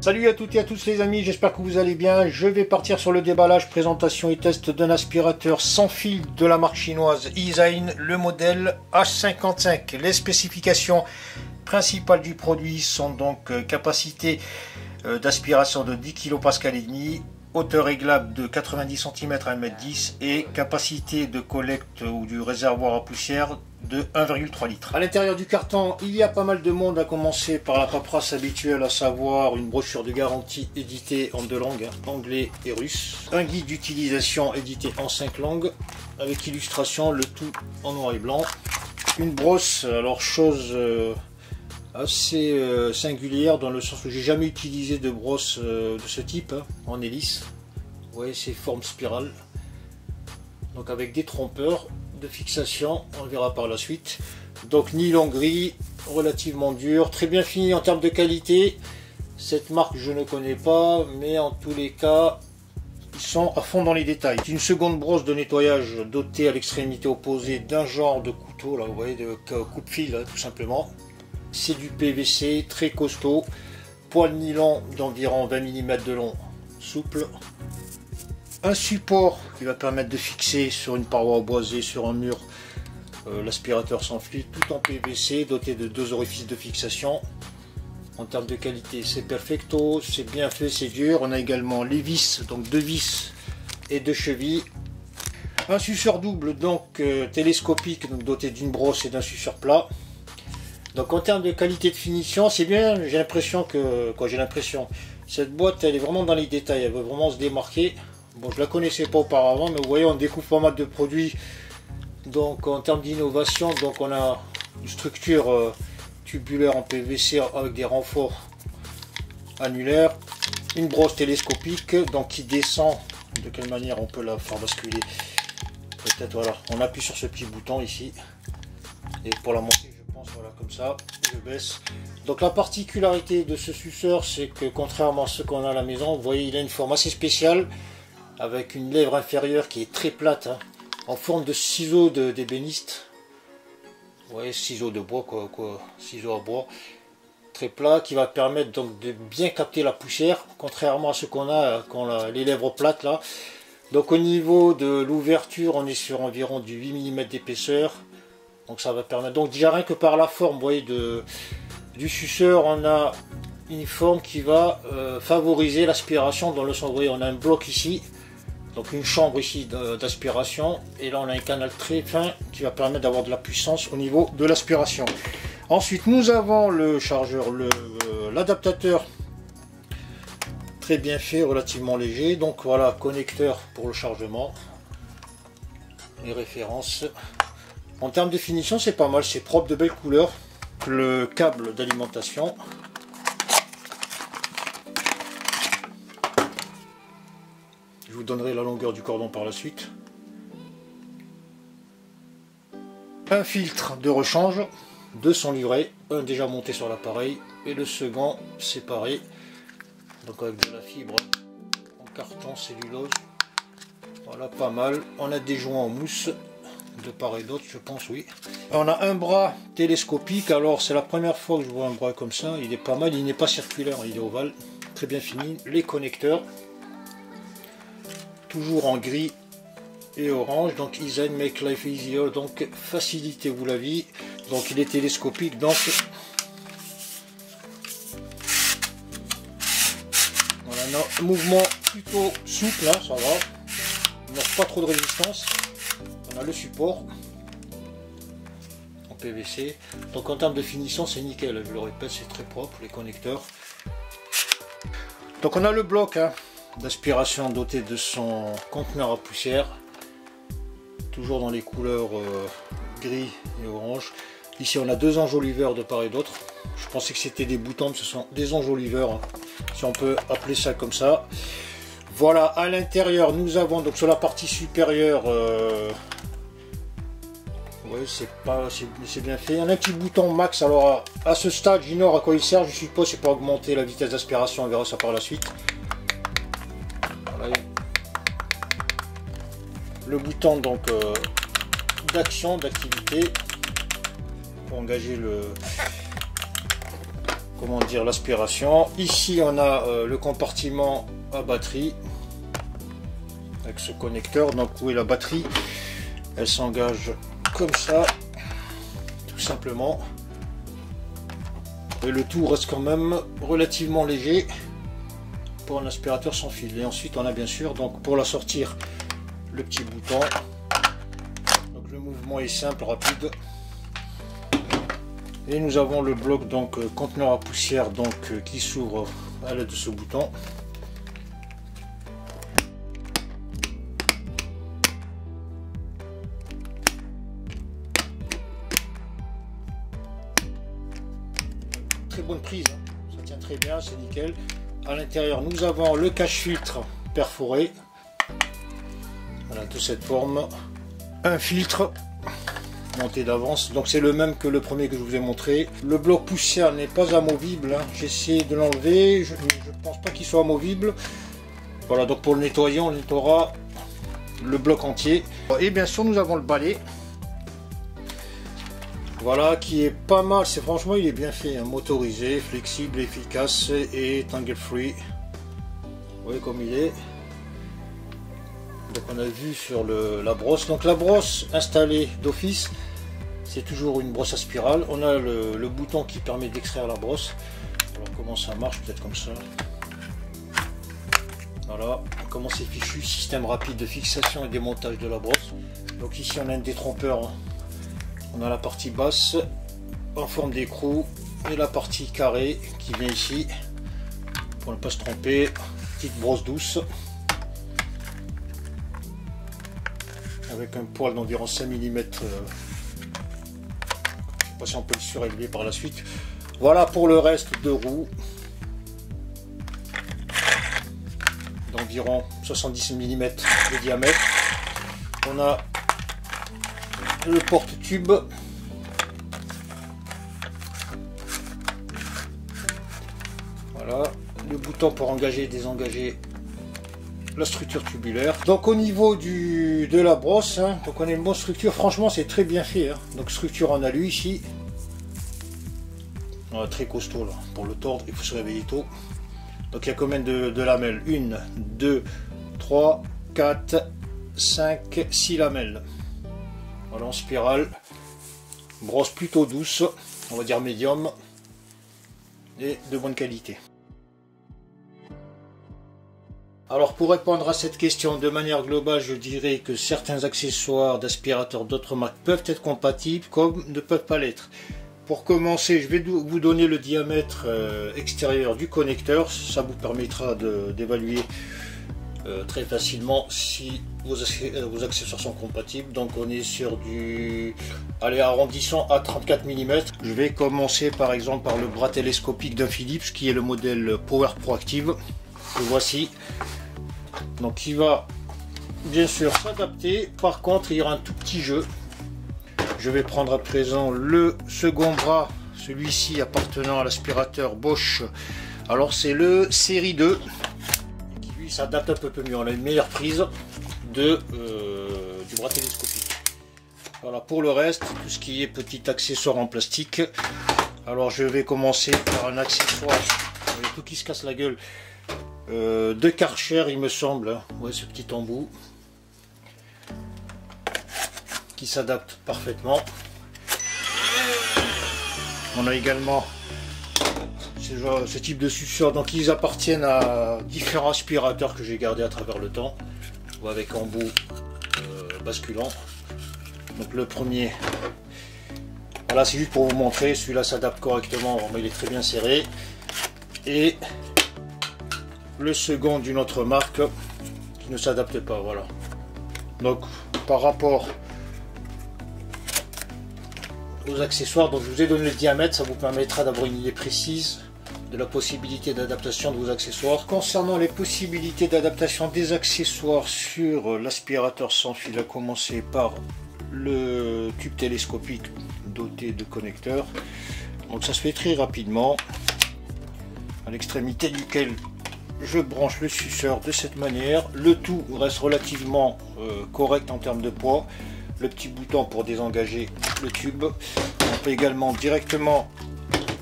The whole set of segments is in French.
Salut à toutes et à tous les amis, j'espère que vous allez bien. Je vais partir sur le déballage, présentation et test d'un aspirateur sans fil de la marque chinoise Easyne, le modèle H55. Les spécifications principales du produit sont donc capacité d'aspiration de 10 kPa et demi, hauteur réglable de 90 cm à 1,10 m et capacité de collecte ou du réservoir à poussière de 1,3 litre. À l'intérieur du carton, il y a pas mal de monde, à commencer par la paperasse habituelle, à savoir une brochure de garantie éditée en 2 langues, anglais et russe, un guide d'utilisation édité en 5 langues, avec illustration, le tout en noir et blanc, une brosse, alors chose assez singulière dans le sens où j'ai jamais utilisé de brosse de ce type, en hélice. Vous voyez, c'est forme spirale, donc avec des trompeurs de fixation, on le verra par la suite. Donc nylon gris, relativement dur, très bien fini en termes de qualité. Cette marque je ne connais pas, mais en tous les cas ils sont à fond dans les détails. Une seconde brosse de nettoyage dotée à l'extrémité opposée d'un genre de couteau, là vous voyez, de coupe-fil tout simplement. C'est du PVC très costaud, poil nylon d'environ 20 mm de long, souple. Un support qui va permettre de fixer sur une paroi boisée, sur un mur, l'aspirateur sans fil, tout en PVC, doté de 2 orifices de fixation. En termes de qualité, c'est perfecto, c'est bien fait, c'est dur. On a également les vis, donc 2 vis et 2 chevilles. Un suceur double, donc télescopique, donc doté d'une brosse et d'un suceur plat. Donc en termes de qualité de finition, c'est bien. J'ai l'impression que, cette boîte, elle est vraiment dans les détails, elle veut vraiment se démarquer. Bon, je la connaissais pas auparavant, mais vous voyez, on découvre pas mal de produits. Donc en termes d'innovation, donc on a une structure tubulaire en PVC avec des renforts annulaires, une brosse télescopique, donc qui descend. De quelle manière on peut la faire basculer? Peut-être, voilà, on appuie sur ce petit bouton ici, et pour la monter, je pense, voilà, comme ça, je baisse. Donc la particularité de ce suceur, c'est que contrairement à ce qu'on a à la maison, vous voyez, il a une forme assez spéciale, avec une lèvre inférieure qui est très plate, en forme de ciseau d'ébéniste. Vous voyez, ciseau de bois, ciseau à bois, très plat, qui va permettre donc de bien capter la poussière, contrairement à ce qu'on a quand les lèvres plates là. Donc au niveau de l'ouverture, on est sur environ du 8 mm d'épaisseur. Donc ça va permettre, donc déjà rien que par la forme, vous voyez, du suceur, on a une forme qui va favoriser l'aspiration dans le sens. Vous voyez, on a un bloc ici, donc une chambre ici d'aspiration, et là on a un canal très fin qui va permettre d'avoir de la puissance au niveau de l'aspiration. Ensuite nous avons le chargeur, l'adaptateur très bien fait, relativement léger. Donc voilà, connecteur pour le chargement, les références. En termes de finition, c'est pas mal, c'est propre, de belles couleurs. Le câble d'alimentation. Je vous donnerai la longueur du cordon par la suite. Un filtre de rechange, 200 livrets, un déjà monté sur l'appareil et le second séparé, donc avec de la fibre en carton cellulose. Voilà, pas mal. On a des joints en mousse de part et d'autre, je pense, oui. On a un bras télescopique, alors c'est la première fois que je vois un bras comme ça, il est pas mal, il n'est pas circulaire, il est ovale, très bien fini. Les connecteurs, toujours en gris et orange, donc Easyne make life easier, donc facilitez-vous la vie. Donc il est télescopique, donc voilà, un mouvement plutôt souple, ça va, il n'offre pas trop de résistance. On a le support en PVC, donc en termes de finition c'est nickel, je le répète, c'est très propre, les connecteurs. Donc on a le bloc d'aspiration doté de son conteneur à poussière, toujours dans les couleurs gris et orange. Ici on a 2 enjoliveurs de part et d'autre. Je pensais que c'était des boutons, mais ce sont des enjoliveurs, si on peut appeler ça comme ça. Voilà, à l'intérieur nous avons donc sur la partie supérieure, oui, c'est bien fait. On a un petit bouton max. Alors à ce stade, j'ignore à quoi il sert. Je suppose c'est pour augmenter la vitesse d'aspiration. On verra ça par la suite. Voilà. Le bouton donc d'action, d'activité, pour engager comment dire, l'aspiration. Ici on a le compartiment à batterie avec ce connecteur. Donc où est la batterie, elle s'engage comme ça, tout simplement. Et le tout reste quand même relativement léger pour un aspirateur sans fil. Et ensuite on a bien sûr, donc pour la sortir, le petit bouton. Donc le mouvement est simple, rapide. Et nous avons le bloc donc conteneur à poussière donc qui s'ouvre à l'aide de ce bouton. Très bonne prise, hein. Ça tient très bien, c'est nickel. À l'intérieur nous avons le cache-filtre perforé. Voilà, de cette forme. Un filtre monté d'avance, donc c'est le même que le premier que je vous ai montré. Le bloc poussière n'est pas amovible, hein. J'ai essayé de l'enlever, je ne pense pas qu'il soit amovible. Voilà, donc pour le nettoyer, on nettoiera le bloc entier. Et bien sûr nous avons le balai, voilà, qui est pas mal. C'est franchement, il est bien fait, hein. Motorisé, flexible, efficace et tangle free. Vous voyez comme il est. Donc on a vu sur la brosse. Donc la brosse installée d'office, c'est toujours une brosse à spirale. On a le bouton qui permet d'extraire la brosse. Alors comment ça marche, peut-être comme ça. Voilà, comment c'est fichu, système rapide de fixation et démontage de la brosse. Donc ici on a un détrompeur. On a la partie basse en forme d'écrou et la partie carrée qui vient ici pour ne pas se tromper. Petite brosse douce avec un poil d'environ 5 mm. Je ne sais pas si on peut le surélever par la suite. Voilà pour le reste de roue d'environ 70 mm de diamètre. On a le porte-tube, voilà, le bouton pour engager et désengager la structure tubulaire. Donc au niveau de la brosse, hein, donc on a une bonne structure, franchement c'est très bien fait, hein. Donc structure en alu ici, très costaud là. Pour le tordre il faut se réveiller tôt. Donc il y a combien de lamelles? 1, 2, 3, 4, 5, 6 lamelles. Voilà, en spirale, brosse plutôt douce, on va dire médium, et de bonne qualité. Alors pour répondre à cette question de manière globale, je dirais que certains accessoires d'aspirateurs d'autres marques peuvent être compatibles comme ne peuvent pas l'être. Pour commencer, je vais vous donner le diamètre extérieur du connecteur, ça vous permettra d'évaluer très facilement si vos accessoires sont compatibles. Donc on est sur du, allez, arrondissant à 34 mm. Je vais commencer par exemple par le bras télescopique d'un Philips qui est le modèle Power Proactive. Le voici. Donc il va bien sûr s'adapter. Par contre il y aura un tout petit jeu. Je vais prendre à présent le second bras, celui-ci appartenant à l'aspirateur Bosch. Alors c'est le série 2. S'adapte un peu mieux, on a une meilleure prise du bras télescopique. Voilà, pour le reste, tout ce qui est petit accessoire en plastique. Alors je vais commencer par un accessoire, il y a tout qui se casse la gueule, de Karcher il me semble, ouais, ce petit embout qui s'adapte parfaitement. On a également ce type de suceur, donc ils appartiennent à différents aspirateurs que j'ai gardés à travers le temps, ou avec embout basculant. Donc le premier, voilà, c'est juste pour vous montrer, celui-là s'adapte correctement, mais il est très bien serré. Et le second d'une autre marque qui ne s'adapte pas, voilà. Donc par rapport aux accessoires, donc je vous ai donné le diamètre, ça vous permettra d'avoir une idée précise de la possibilité d'adaptation de vos accessoires. Concernant les possibilités d'adaptation des accessoires sur l'aspirateur sans fil, à commencer par le tube télescopique doté de connecteurs. Donc ça se fait très rapidement, à l'extrémité duquel je branche le suceur de cette manière. Le tout reste relativement correct en termes de poids. Le petit bouton pour désengager le tube. On peut également directement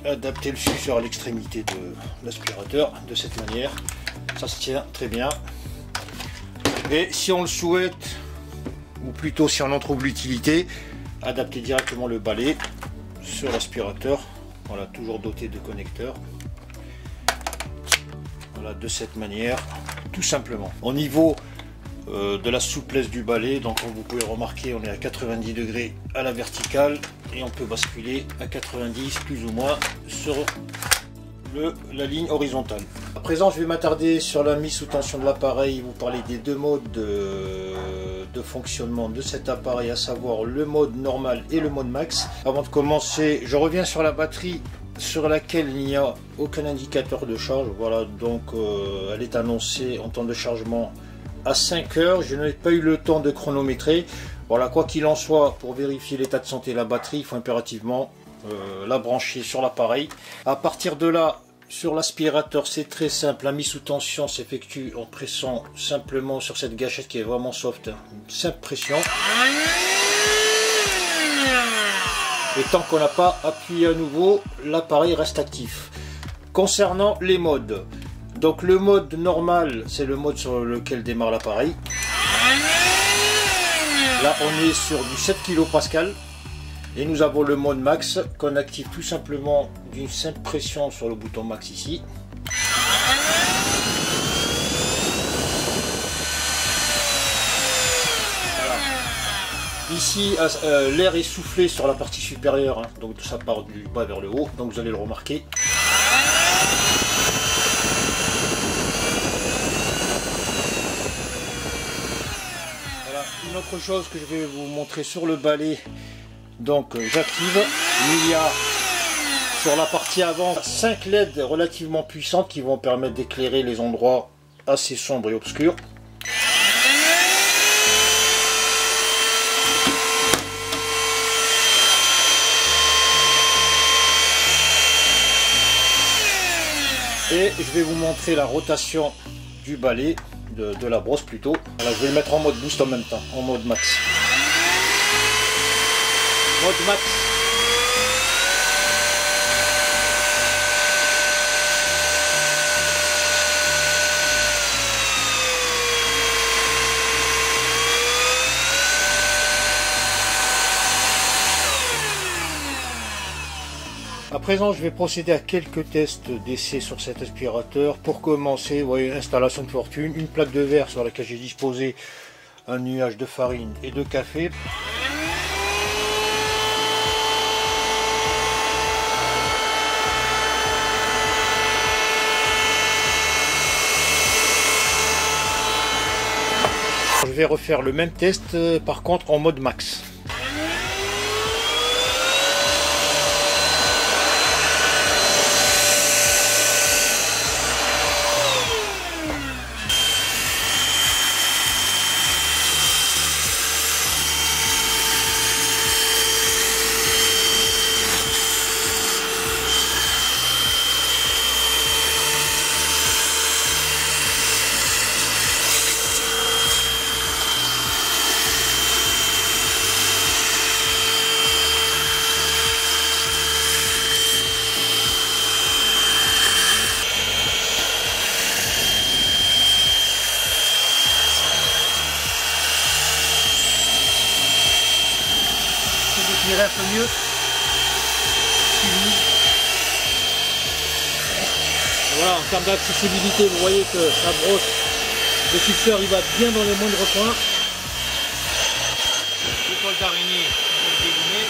adapter le suceur à l'extrémité de l'aspirateur de cette manière. Ça se tient très bien. Et si on le souhaite, ou plutôt si on en trouve l'utilité, adapter directement le balai sur l'aspirateur. Voilà, toujours doté de connecteurs. Voilà, de cette manière, tout simplement. Au niveau de la souplesse du balai, donc comme vous pouvez remarquer, on est à 90 degrés à la verticale et on peut basculer à 90 plus ou moins sur la ligne horizontale. À présent, je vais m'attarder sur la mise sous tension de l'appareil, vous parler des deux modes de fonctionnement de cet appareil, à savoir le mode normal et le mode max. Avant de commencer, je reviens sur la batterie sur laquelle il n'y a aucun indicateur de charge. Voilà, donc elle est annoncée en temps de chargement à 5 heures. Je n'ai pas eu le temps de chronométrer. Voilà, quoi qu'il en soit, pour vérifier l'état de santé de la batterie, il faut impérativement la brancher sur l'appareil. À partir de là, sur l'aspirateur, c'est très simple. La mise sous tension s'effectue en pressant simplement sur cette gâchette qui est vraiment soft. Une simple pression. Et tant qu'on n'a pas appuyé à nouveau, l'appareil reste actif. Concernant les modes, donc le mode normal, c'est le mode sur lequel démarre l'appareil. Là, on est sur du 7 kPa. Et nous avons le mode max qu'on active tout simplement d'une simple pression sur le bouton max ici. Voilà. Ici, l'air est soufflé sur la partie supérieure, hein, donc ça part du bas vers le haut, donc vous allez le remarquer. Voilà. Une autre chose que je vais vous montrer sur le balai. Donc j'active, il y a sur la partie avant 5 LED relativement puissantes qui vont permettre d'éclairer les endroits assez sombres et obscurs. Et je vais vous montrer la rotation du balai, de la brosse plutôt. Voilà, je vais le mettre en mode boost en même temps, en mode max. Mode max. À présent, je vais procéder à quelques tests d'essai sur cet aspirateur. Pour commencer, vous voyez, installation de fortune, une plaque de verre sur laquelle j'ai disposé un nuage de farine et de café. Je vais refaire le même test, par contre en mode max. Un peu mieux. Voilà, en termes d'accessibilité, vous voyez que la brosse, le suceur, il va bien dans les moindres coins. L'épaule d'araignée, on peut le délimer.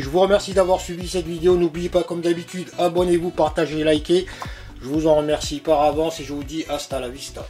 Je vous remercie d'avoir suivi cette vidéo. N'oubliez pas, comme d'habitude, abonnez-vous, partagez, likez. Je vous en remercie par avance et je vous dis hasta la vista.